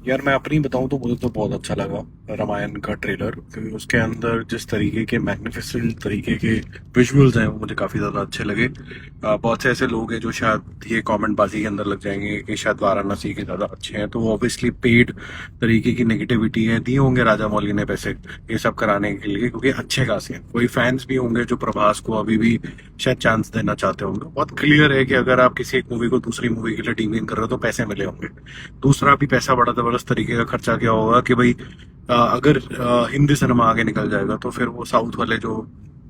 यार मैं अपनी बताऊं तो मुझे तो बहुत अच्छा लगा रामायण का ट्रेलर, क्योंकि उसके अंदर जिस तरीके के मैग्निफिसेंट तरीके के विजुअल्स हैं वो मुझे काफ़ी ज़्यादा अच्छे लगे। बहुत से ऐसे लोग हैं जो शायद ये कमेंट बाजी के अंदर लग जाएंगे कि शायद वाराणसी के ज़्यादा अच्छे हैं, तो वो ऑब्वियसली पेड तरीके की नेगेटिविटी है, दिए होंगे राजा मौली ने पैसे ये सब कराने के लिए, क्योंकि अच्छे खासे हैं। कोई फैंस भी होंगे जो प्रभास को अभी भी शायद चांस देना चाहते होंगे। बहुत क्लियर है कि अगर आप किसी एक मूवी को दूसरी मूवी के लिए टीमिंग कर रहे हो तो पैसे मिले होंगे। दूसरा भी पैसा बड़ा जबरदस्त तरीके का खर्चा किया होगा कि भाई अगर हिंदी सिनेमा आगे निकल जाएगा तो फिर वो साउथ वाले जो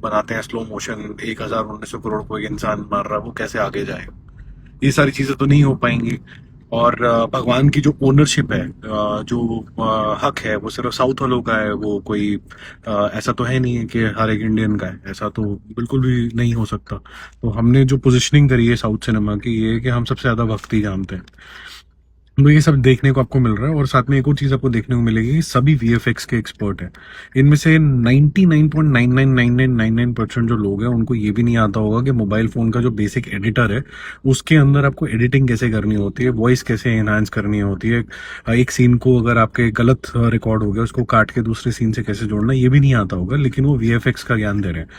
बनाते हैं स्लो मोशन 1,1900 करोड़ कोई इंसान मार रहा है वो कैसे आगे जाएगा। ये सारी चीजें तो नहीं हो पाएंगी। और भगवान की जो ओनरशिप है, जो हक है वो सिर्फ साउथ वालों का है। वो कोई ऐसा तो है नहीं है कि हर एक इंडियन का है, ऐसा तो बिल्कुल भी नहीं हो सकता। तो हमने जो पोजीशनिंग करी है साउथ सिनेमा की ये है कि हम सबसे ज्यादा भक्ति जानते हैं। तो ये सब देखने को आपको मिल रहा है, और साथ में एक और चीज आपको देखने को मिलेगी कि सभी वीएफएक्स के एक्सपर्ट हैं। इनमें से 99.999999% जो लोग हैं उनको ये भी नहीं आता होगा कि मोबाइल फोन का जो बेसिक एडिटर है उसके अंदर आपको एडिटिंग कैसे करनी होती है, वॉइस कैसे एनहांस करनी होती है। एक सीन को अगर आपके गलत रिकॉर्ड हो गया उसको काट के दूसरे सीन से कैसे जोड़ना, ये भी नहीं आता होगा, लेकिन वो वीएफएक्स का ज्ञान दे रहे हैं।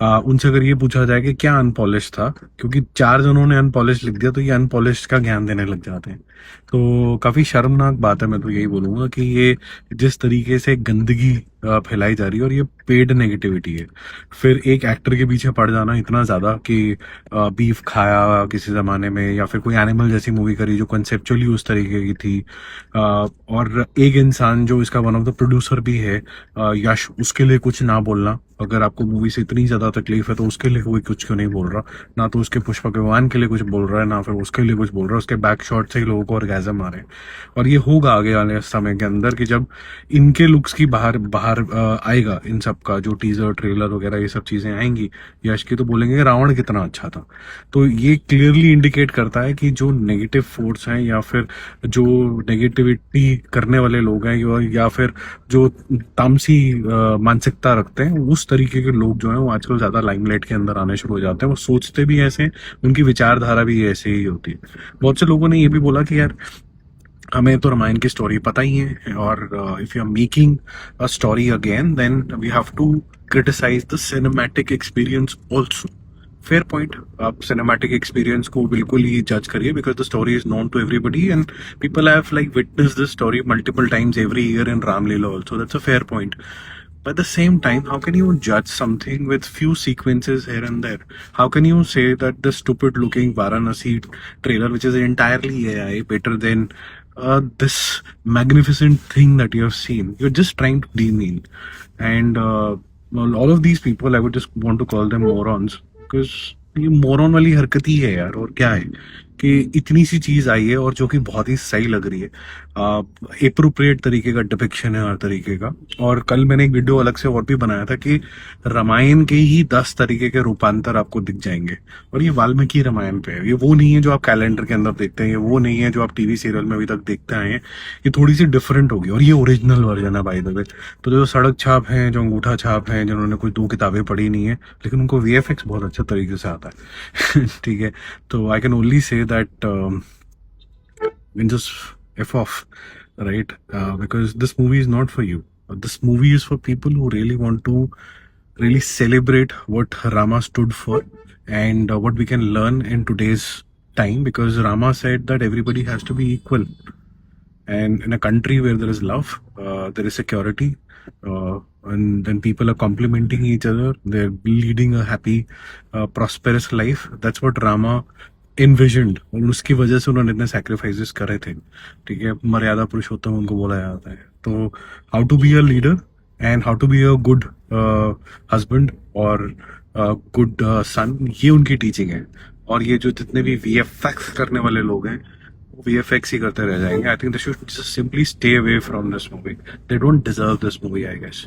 उनसे अगर ये पूछा जाए कि क्या अनपॉलिश था, क्योंकि चार जनों ने अनपॉलिश लिख दिया तो ये अनपॉलिश का ज्ञान देने लग जाते हैं। तो काफी शर्मनाक बात है। मैं तो यही बोलूंगा कि ये जिस तरीके से गंदगी फैलाई जा रही है और ये पेड नेगेटिविटी है। फिर एक एक्टर के पीछे पड़ जाना इतना ज्यादा कि बीफ खाया किसी जमाने में, या फिर कोई एनिमल जैसी मूवी करी जो कंसेप्चुअली उस तरीके की थी। और एक इंसान जो इसका वन ऑफ द प्रोड्यूसर भी है, यश, उसके लिए कुछ ना बोलना। अगर आपको मूवी से इतनी ज्यादा तकलीफ है तो उसके लिए कोई कुछ क्यों नहीं बोल रहा। ना तो उसके पुष्पक विमान के लिए कुछ बोल रहा है, ना फिर उसके लिए कुछ बोल रहा है। उसके बैक शॉट से ही लोगों को ऑर्गेजम आ रहे हैं। और ये होगा आगे वाले समय के अंदर कि जब इनके लुक्स की बाहर बाहर आएगा, इन सब का जो टीजर ट्रेलर वगैरह ये सब चीजें आएंगी यश की, तो बोलेंगे कि रावण कितना अच्छा था। तो ये क्लियरली इंडिकेट करता है कि जो नेगेटिव फोर्स हैं या फिर जो नेगेटिविटी करने वाले लोग हैं या फिर जो तामसी मानसिकता रखते हैं, उस तरीके के लोग जो हैं वो आजकल ज्यादा लाइमलाइट के अंदर आने शुरू हो जाते हैं। वो सोचते भी ऐसे हैं, उनकी विचारधारा भी ऐसे ही होती है। बहुत से लोगों ने ये भी बोला कि यार हमें तो रामायण की स्टोरी पता ही है, और if you are making a story again then we have to criticise the cinematic experience also. Fair point. आप सिनेमैटिक एक्सपीरियंस को बिल्कुल ही जज करिए, because the story is known to everybody and people have like witness this story multiple times every year in Ramlila also. That's a fair point. But at the same time, how can you judge something with few sequences here and there? How can you say that the stupid looking Varanasi trailer, which is entirely AI, better than this magnificent thing that you have seen? You're just trying to demean. And well, all of these people, I would just want to call them morons. Because ये मोरन वाली हरकत ही है यार, और क्या है कि इतनी सी चीज आई है और जो कि बहुत ही सही लग रही है। एप्रोप्रिएट तरीके का डिपिक्शन है हर तरीके का। और कल मैंने एक वीडियो अलग से और भी बनाया था कि रामायण के ही 10 तरीके के रूपांतर आपको दिख जाएंगे, और ये वाल्मीकि रामायण पे है। ये वो नहीं है जो आप कैलेंडर के अंदर देखते हैं, ये वो नहीं है जो आप टीवी सीरियल में अभी तक देखते आए हैं। ये थोड़ी सी डिफरेंट होगी, और ये ओरिजिनल वर्जन है बाय द वे। तो जो सड़क छाप है, जो अंगूठा छाप है, जिन्होंने कोई 2 किताबें पढ़ी नहीं है लेकिन उनको वीएफएक्स बहुत अच्छे तरीके से आता है ठीक है। तो I can only say that in just F off, right? Because this movie is not for you. This movie is for people who really want to really celebrate what Rama stood for, and what we can learn in today's time. Because Rama said that everybody has to be equal, and in a country where there is love, there is security, and then people are complementing each other. They're leading a happy, prosperous life. That's what Rama envisioned, और उसकी वजह से उन्होंने इतने sacrifices करे थे। ठीक है, मर्यादा पुरुषोत्तम उनको बोला जाता है। तो how to be a leader and how to be a good husband और गुड सन, ये उनकी टीचिंग है। और ये जो जितने भी वीएफएक्स करने वाले लोग हैं वो वीएफएक्स ही करते रह जाएंगे। I think they should just simply stay away from this movie. They don't deserve this movie, I guess.